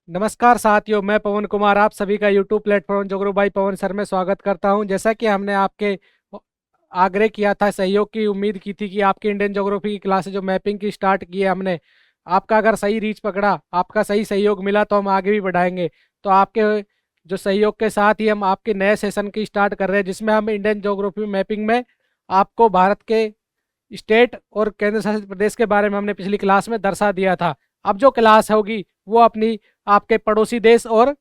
नमस्कार साथियों, मैं पवन कुमार आप सभी का यूट्यूब प्लेटफॉर्म जोगरू भाई पवन सर में स्वागत करता हूं। जैसा कि हमने आपके आग्रह किया था, सहयोग की उम्मीद की थी कि आपकी इंडियन ज्योग्राफी की क्लास जो मैपिंग की स्टार्ट की है हमने, आपका अगर सही रीच पकड़ा, आपका सही सहयोग मिला तो हम आगे भी बढ़ाएंगे। तो आपके जो सहयोग के साथ ही हम आपके नए सेशन की स्टार्ट कर रहे हैं, जिसमें हम इंडियन ज्योग्राफी मैपिंग में आपको भारत के स्टेट और केंद्र शासित प्रदेश के बारे में हमने पिछली क्लास में दर्शा दिया था। अब जो क्लास होगी वो अपनी आपके पड़ोसी देश और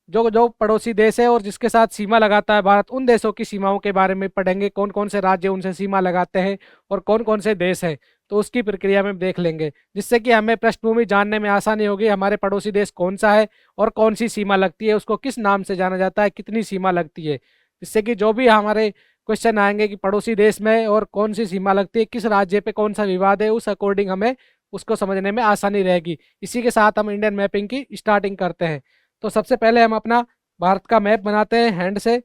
जो जो पड़ोसी देश है और जिसके साथ सीमा लगाता है भारत, उन देशों की सीमाओं के बारे में पढ़ेंगे, कौन कौन से राज्य उनसे सीमा लगाते हैं और कौन कौन से देश हैं। तो उसकी प्रक्रिया में देख लेंगे, जिससे कि हमें पृष्ठभूमि जानने में आसानी होगी। हमारे पड़ोसी देश कौन सा है और कौन सी सीमा लगती है, उसको किस नाम से जाना जाता है, कितनी सीमा लगती है। जिससे कि जो भी हमारे क्वेश्चन आएंगे कि पड़ोसी देश में और कौन सी सीमा लगती है, किस राज्य पे कौन सा विवाद है, उस अकॉर्डिंग हमें उसको समझने में आसानी रहेगी। इसी के साथ हम इंडियन मैपिंग की स्टार्टिंग करते हैं। तो सबसे पहले हम अपना भारत का मैप बनाते हैं हैंड से,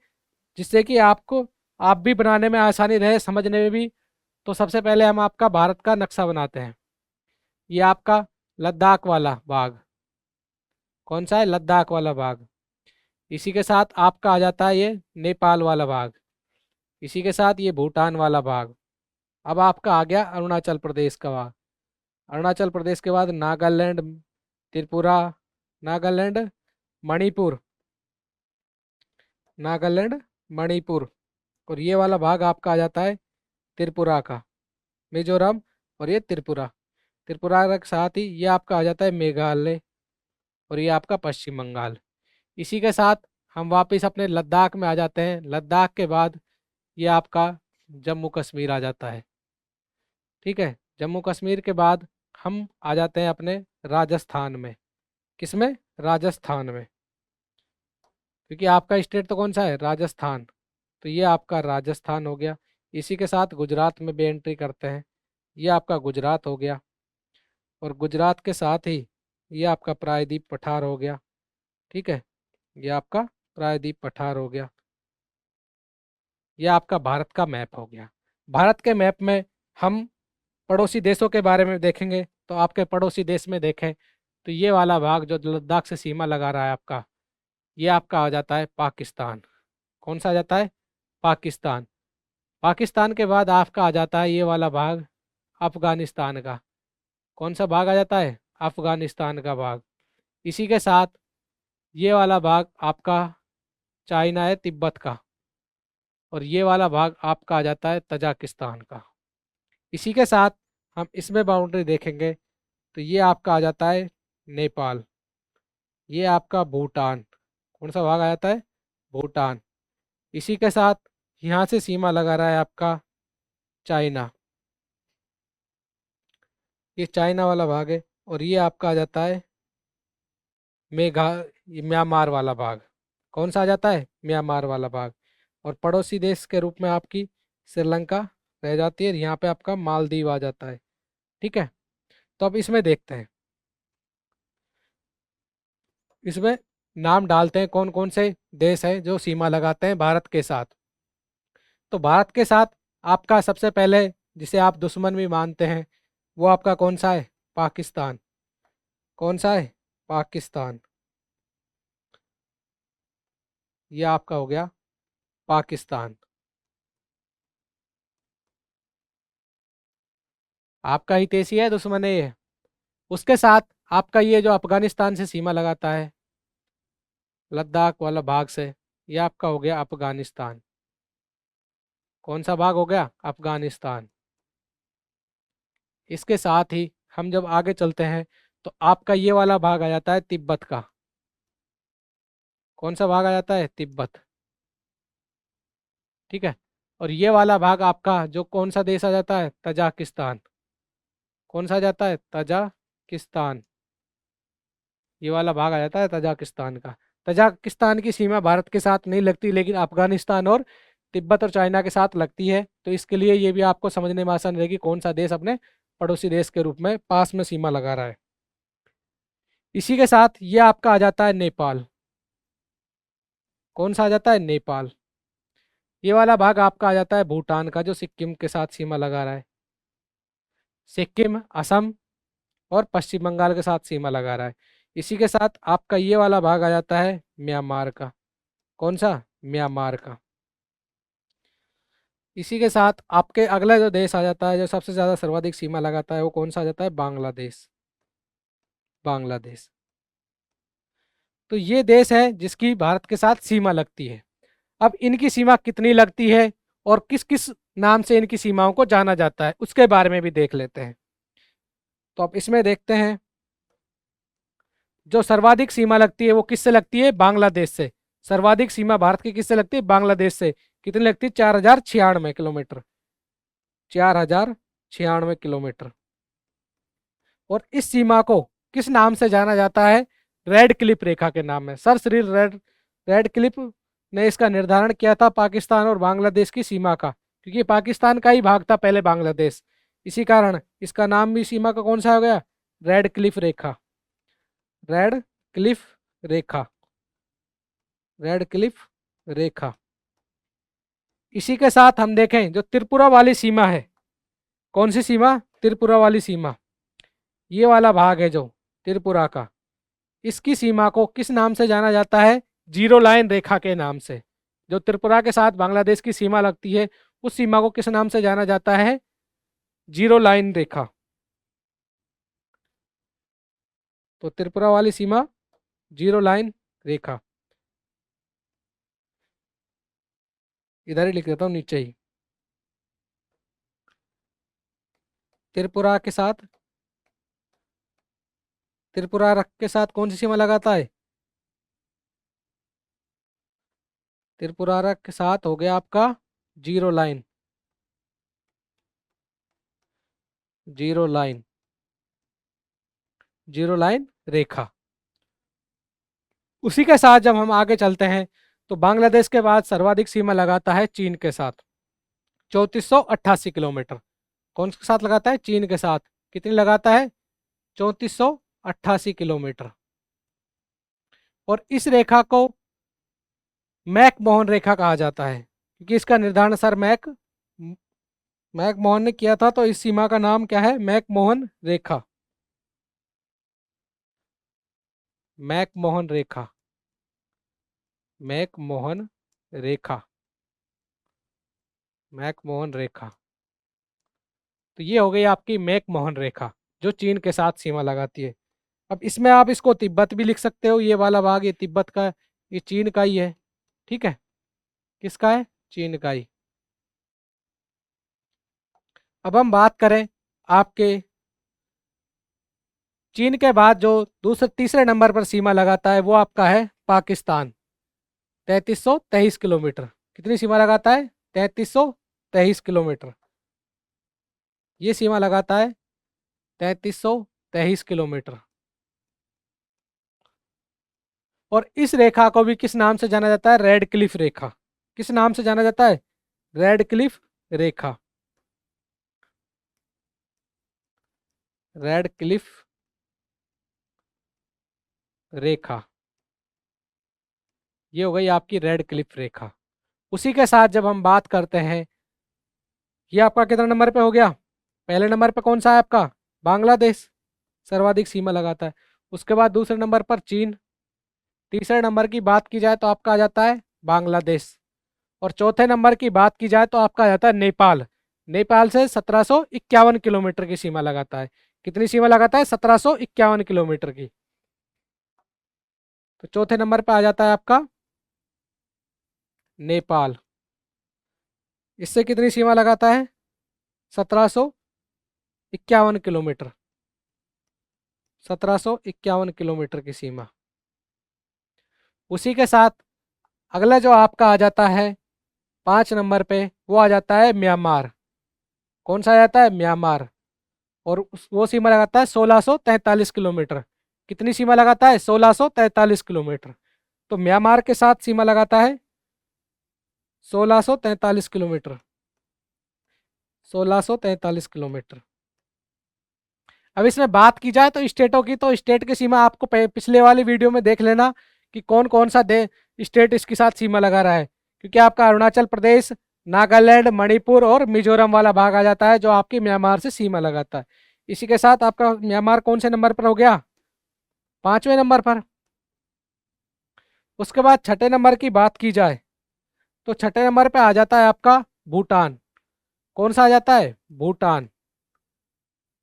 जिससे कि आप भी बनाने में आसानी रहे, समझने में भी। तो सबसे पहले हम आपका भारत का नक्शा बनाते हैं। ये आपका लद्दाख वाला भाग, कौन सा है? लद्दाख वाला भाग। इसी के साथ आपका आ जाता है ये नेपाल वाला भाग। इसी के साथ ये भूटान वाला भाग। अब आपका आ गया अरुणाचल प्रदेश का भाग। अरुणाचल प्रदेश के बाद नागालैंड, त्रिपुरा, नागालैंड, मणिपुर, नागालैंड, मणिपुर। और ये वाला भाग आपका आ जाता है त्रिपुरा का, मिजोरम। और ये त्रिपुरा, त्रिपुरा के साथ ही ये आपका आ जाता है मेघालय। और ये आपका पश्चिम बंगाल। इसी के साथ हम वापस अपने लद्दाख में आ जाते हैं। लद्दाख के बाद ये आपका जम्मू कश्मीर आ जाता है। ठीक है, जम्मू कश्मीर के बाद हम आ जाते हैं अपने राजस्थान में। किसमें? राजस्थान में, क्योंकि आपका स्टेट तो कौन सा है? राजस्थान। तो ये आपका राजस्थान हो गया। इसी के साथ गुजरात में भी एंट्री करते हैं। ये आपका गुजरात हो गया। और गुजरात के साथ ही ये आपका प्रायद्वीप पठार हो गया। ठीक है, ये आपका प्रायद्वीप पठार हो गया। ये आपका भारत का मैप हो गया। भारत के मैप में हम पड़ोसी देशों के बारे में देखेंगे। तो आपके पड़ोसी देश में देखें तो ये वाला भाग जो लद्दाख से सीमा लगा रहा है आपका, ये आपका आ जाता है पाकिस्तान। कौन सा आ जाता है? पाकिस्तान। पाकिस्तान के बाद आपका आ जाता है ये वाला भाग अफगानिस्तान का। कौन सा भाग आ जाता है? अफगानिस्तान का भाग। इसी के साथ ये वाला भाग आपका चाइना है, तिब्बत का। और ये वाला भाग आपका आ जाता है तजाकिस्तान का। इसी के साथ हम इसमें बाउंड्री देखेंगे तो ये आपका आ जाता है नेपाल। ये आपका भूटान। कौन सा भाग आ जाता है? भूटान। इसी के साथ यहाँ से सीमा लगा रहा है आपका चाइना। ये चाइना वाला भाग है। और ये आपका आ जाता है मेघा ये म्यांमार वाला भाग। कौन सा आ जाता है? म्यांमार वाला भाग। और पड़ोसी देश के रूप में आपकी श्रीलंका रह जाती है। यहाँ पे आपका मालदीव आ जाता है। ठीक है, तो अब इसमें देखते हैं, इसमें नाम डालते हैं कौन कौन से देश हैं जो सीमा लगाते हैं भारत के साथ। तो भारत के साथ आपका सबसे पहले, जिसे आप दुश्मन भी मानते हैं, वो आपका कौन सा है? पाकिस्तान। कौन सा है? पाकिस्तान। ये आपका हो गया पाकिस्तान। आपका हितैषी है, दुश्मन है ये? उसके साथ आपका ये जो अफगानिस्तान से सीमा लगाता है, लद्दाख वाला भाग से, ये आपका हो गया अफगानिस्तान। कौन सा भाग हो गया? अफगानिस्तान। इसके साथ ही हम जब आगे चलते हैं तो आपका ये वाला भाग आ जाता है तिब्बत का। कौन सा भाग आ जाता है? तिब्बत। ठीक है, और ये वाला भाग आपका जो कौन सा देश आ जाता है? तजाकिस्तान। कौन सा आ जाता है? तजाकिस्तान। ये वाला भाग आ जाता है तजाकिस्तान का। तजाकिस्तान की सीमा भारत के साथ नहीं लगती, लेकिन अफगानिस्तान और तिब्बत और चाइना के साथ लगती है। तो इसके लिए ये भी आपको समझने में आसान रहेगी कौन सा देश अपने पड़ोसी देश के रूप में पास में सीमा लगा रहा है। इसी के साथ ये आपका आ जाता है नेपाल। कौन सा आ जाता है? नेपाल। ये वाला भाग आपका आ जाता है भूटान का, जो सिक्किम के साथ सीमा लगा रहा है। सिक्किम, असम और पश्चिम बंगाल के साथ सीमा लगा रहा है। इसी के साथ आपका ये वाला भाग आ जाता है म्यांमार का। कौन सा? म्यांमार का। इसी के साथ आपके अगला जो देश आ जाता है, जो सबसे ज़्यादा सर्वाधिक सीमा लगाता है, वो कौन सा आ जाता है? बांग्लादेश। बांग्लादेश। तो ये देश है जिसकी भारत के साथ सीमा लगती है। अब इनकी सीमा कितनी लगती है और किस किस नाम से इनकी सीमाओं को जाना जाता है, उसके बारे में भी देख लेते हैं। तो अब इसमें देखते हैं, जो सर्वाधिक सीमा लगती है वो किससे लगती है? बांग्लादेश से। सर्वाधिक सीमा भारत की किससे लगती है? बांग्लादेश से। कितनी लगती है? 4096 किलोमीटर। 4096 किलोमीटर। और इस सीमा को किस नाम से जाना जाता है? रेड क्लिफ रेखा के नाम में। सर श्री रेड क्लिफ ने इसका निर्धारण किया था पाकिस्तान और बांग्लादेश की सीमा का, क्योंकि पाकिस्तान का ही भाग था पहले बांग्लादेश। इसी कारण इसका नाम भी सीमा का कौन सा हो गया? रेड क्लिफ रेखा। रेड क्लिफ रेखा। रेड क्लिफ रेखा। इसी के साथ हम देखें, जो त्रिपुरा वाली सीमा है, कौन सी सीमा? त्रिपुरा वाली सीमा। ये वाला भाग है जो त्रिपुरा का, इसकी सीमा को किस नाम से जाना जाता है? जीरो लाइन रेखा के नाम से। जो त्रिपुरा के साथ बांग्लादेश की सीमा लगती है, उस सीमा को किस नाम से जाना जाता है? जीरो लाइन रेखा। तो त्रिपुरा वाली सीमा जीरो लाइन रेखा। इधर ही लिख देता हूँ, नीचे ही। त्रिपुरा के साथ, त्रिपुरा के साथ कौन सी सीमा लगाता है? त्रिपुरा के साथ हो गया आपका zero line. Zero line. Zero line रेखा। उसी के साथ जब हम आगे चलते हैं, तो बांग्लादेश के बाद सर्वाधिक सीमा लगाता है चीन के साथ। 3488 किलोमीटर। कौन के साथ लगाता है? चीन के साथ। कितनी लगाता है? 3488 किलोमीटर। और इस रेखा को मैक मोहन रेखा कहा जाता है, क्योंकि इसका निर्धारण सर मैक मोहन ने किया था। तो इस सीमा का नाम क्या है? मैक मोहन रेखा। मैक मोहन रेखा। मैक मोहन रेखा। मैक मोहन रेखा। तो ये हो गई आपकी मैक मोहन रेखा, जो चीन के साथ सीमा लगाती है। अब इसमें आप इसको तिब्बत भी लिख सकते हो। ये वाला भाग ये तिब्बत का, ये चीन का ही है। ठीक है, किसका है? चीन का ही। अब हम बात करें आपके चीन के बाद जो दूसरे तीसरे नंबर पर सीमा लगाता है, वो आपका है पाकिस्तान। 3323 किलोमीटर। कितनी सीमा लगाता है? 3323 किलोमीटर। ये सीमा लगाता है 3323 किलोमीटर। और इस रेखा को भी किस नाम से जाना जाता है? रेड क्लिफ रेखा। किस नाम से जाना जाता है? रेड क्लिफ रेखा। रेड क्लिफ रेखा। ये हो गई आपकी रेड क्लिफ रेखा। उसी के साथ जब हम बात करते हैं, ये आपका कितना नंबर पे हो गया? पहले नंबर पे कौन सा है आपका? बांग्लादेश, सर्वाधिक सीमा लगाता है। उसके बाद दूसरे नंबर पर चीन। तीसरे नंबर की बात की जाए तो आपका आ जाता है बांग्लादेश। और चौथे नंबर की बात की जाए तो आपका आ जाता है नेपाल। नेपाल से 1751 किलोमीटर की सीमा लगाता है। कितनी सीमा लगाता है? 1751 किलोमीटर की। तो चौथे नंबर पर आ जाता है आपका नेपाल। इससे कितनी सीमा लगाता है? 1751 किलोमीटर। 1751 किलोमीटर की सीमा। उसी के साथ अगला जो आपका आ जाता है 5 नंबर पे, वो आ जाता है म्यांमार। कौन सा आ जाता है? म्यांमार। और वो सीमा लगाता है 1643 किलोमीटर। कितनी सीमा लगाता है? 1643 किलोमीटर। तो म्यांमार के साथ सीमा लगाता है 1643 किलोमीटर। 1643 किलोमीटर। अब इसमें बात की जाए तो स्टेटों की, तो स्टेट की सीमा आपको पिछले वाली वीडियो में देख लेना कि कौन कौन सा स्टेट इसके साथ सीमा लगा रहा है। क्योंकि आपका अरुणाचल प्रदेश, नागालैंड, मणिपुर और मिजोरम वाला भाग आ जाता है, जो आपकी म्यांमार से सीमा लगाता है। इसी के साथ आपका म्यांमार कौन से नंबर पर हो गया? 5वें नंबर पर। उसके बाद छठे नंबर की बात की जाए तो छठे नंबर पे आ जाता है आपका भूटान। कौन सा आ जाता है? भूटान।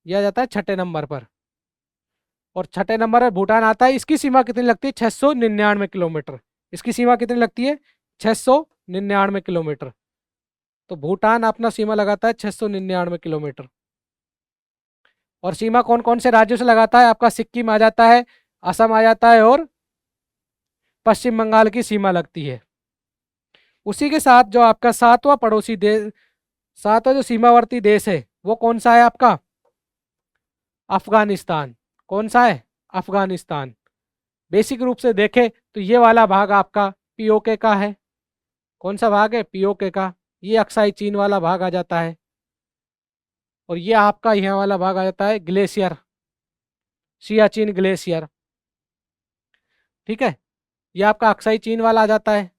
यह आ जाता है छठे नंबर पर। और छठे नंबर पर भूटान आता है। इसकी सीमा कितनी लगती है? 699 किलोमीटर। इसकी सीमा कितनी लगती है? 699 किलोमीटर। तो भूटान अपना सीमा लगाता है 699 किलोमीटर। और सीमा कौन कौन से राज्यों से लगाता है? आपका सिक्किम आ जाता है, असम आ जाता है, और पश्चिम बंगाल की सीमा लगती है। उसी के साथ जो आपका सातवां पड़ोसी देश, सातवां जो सीमावर्ती देश है वो कौन सा है आपका? अफगानिस्तान। कौन सा है? अफगानिस्तान। बेसिक रूप से देखें तो ये वाला भाग आपका पीओके का है। कौन सा भाग है? पीओके का। ये अक्साई चीन वाला भाग आ जाता है। और ये आपका यहाँ वाला भाग आ जाता है ग्लेशियर, सियाचिन ग्लेशियर। ठीक है, ये आपका अक्साई चीन वाला आ जाता है।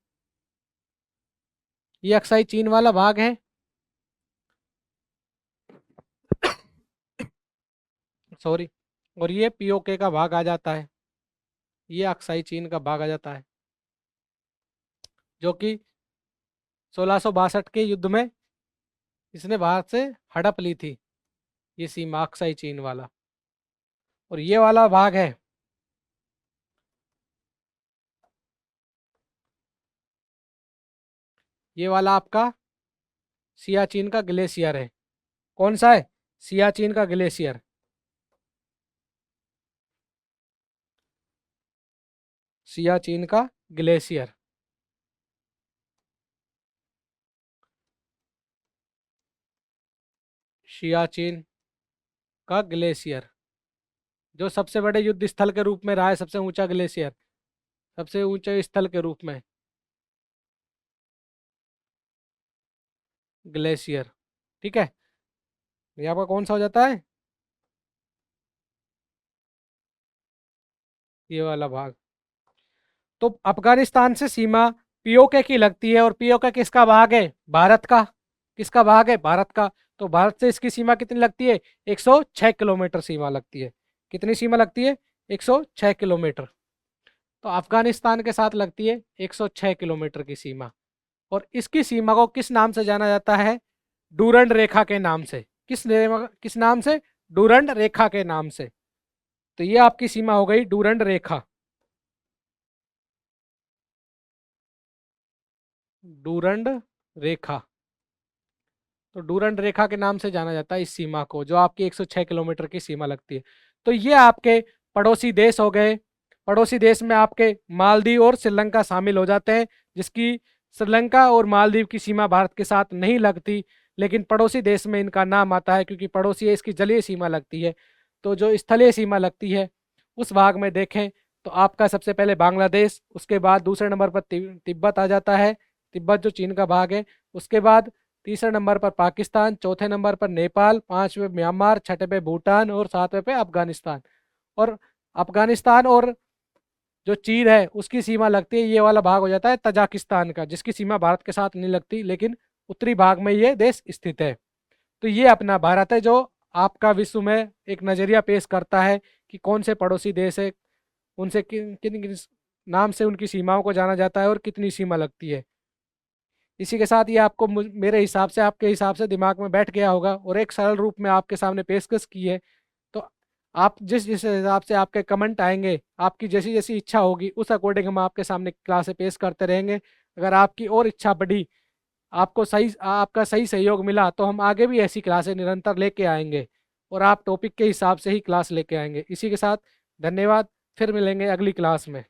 ये अक्साई चीन वाला भाग है। सॉरी। और ये पीओके का भाग आ जाता है। ये अक्साई चीन का भाग आ जाता है, जो कि 1662 के युद्ध में इसने भारत से हड़प ली थी, ये सीमा अक्साई चीन वाला। और ये वाला भाग है ये वाला आपका सियाचिन का ग्लेशियर है। कौन सा है? सियाचिन का ग्लेशियर। सियाचिन का ग्लेशियर। सियाचिन का ग्लेशियर, जो सबसे बड़े युद्ध स्थल के रूप में रहा है, सबसे ऊंचा ग्लेशियर, सबसे ऊंचे स्थल के रूप में ग्लेशियर। ठीक है, ये आपका कौन सा हो जाता है? ये वाला भाग। तो अफगानिस्तान से सीमा पीओके की लगती है। और पीओके किसका भाग है? भारत का। किसका भाग है? भारत का। तो भारत से इसकी सीमा कितनी लगती है? 106 किलोमीटर सीमा लगती है। कितनी सीमा लगती है? 106 किलोमीटर। तो अफगानिस्तान के साथ लगती है 106 किलोमीटर की सीमा। और इसकी सीमा को किस नाम से जाना जाता है? डूरंड रेखा के नाम से। किस नाम से? डूरंड रेखा के नाम से। तो ये आपकी सीमा हो गई डूरंड रेखा। डूरंड रेखा। तो डूरंड रेखा के नाम से जाना जाता है इस सीमा को, जो आपकी 106 किलोमीटर की सीमा लगती है। तो ये आपके पड़ोसी देश हो गए। पड़ोसी देश में आपके मालदीव और श्रीलंका शामिल हो जाते हैं, जिसकी श्रीलंका और मालदीव की सीमा भारत के साथ नहीं लगती, लेकिन पड़ोसी देश में इनका नाम आता है क्योंकि पड़ोसी है, इसकी जलीय सीमा लगती है। तो जो स्थलीय सीमा लगती है उस भाग में देखें तो आपका सबसे पहले बांग्लादेश, उसके बाद दूसरे नंबर पर तिब्बत आ जाता है, तिब्बत जो चीन का भाग है। उसके बाद तीसरे नंबर पर पाकिस्तान, चौथे नंबर पर नेपाल, पांचवें म्यांमार, छठे पे भूटान और सातवें पे अफगानिस्तान। और अफगानिस्तान और जो चीन है उसकी सीमा लगती है, ये वाला भाग हो जाता है तजाकिस्तान का, जिसकी सीमा भारत के साथ नहीं लगती, लेकिन उत्तरी भाग में ये देश स्थित है। तो ये अपना भारत है, जो आपका विश्व में एक नज़रिया पेश करता है कि कौन से पड़ोसी देश है, उनसे किन किन किन नाम से उनकी सीमाओं को जाना जाता है और कितनी सीमा लगती है। इसी के साथ ये आपको मेरे हिसाब से, आपके हिसाब से दिमाग में बैठ गया होगा और एक सरल रूप में आपके सामने पेशकश की है। तो आप जिस जिस हिसाब से आपके कमेंट आएंगे, आपकी जैसी जैसी इच्छा होगी, उस अकॉर्डिंग हम आपके सामने क्लासें पेश करते रहेंगे। अगर आपकी और इच्छा बढ़ी, आपका सही सहयोग मिला, तो हम आगे भी ऐसी क्लासें निरंतर लेके आएंगे और आप टॉपिक के हिसाब से ही क्लास लेके आएंगे। इसी के साथ धन्यवाद। फिर मिलेंगे अगली क्लास में।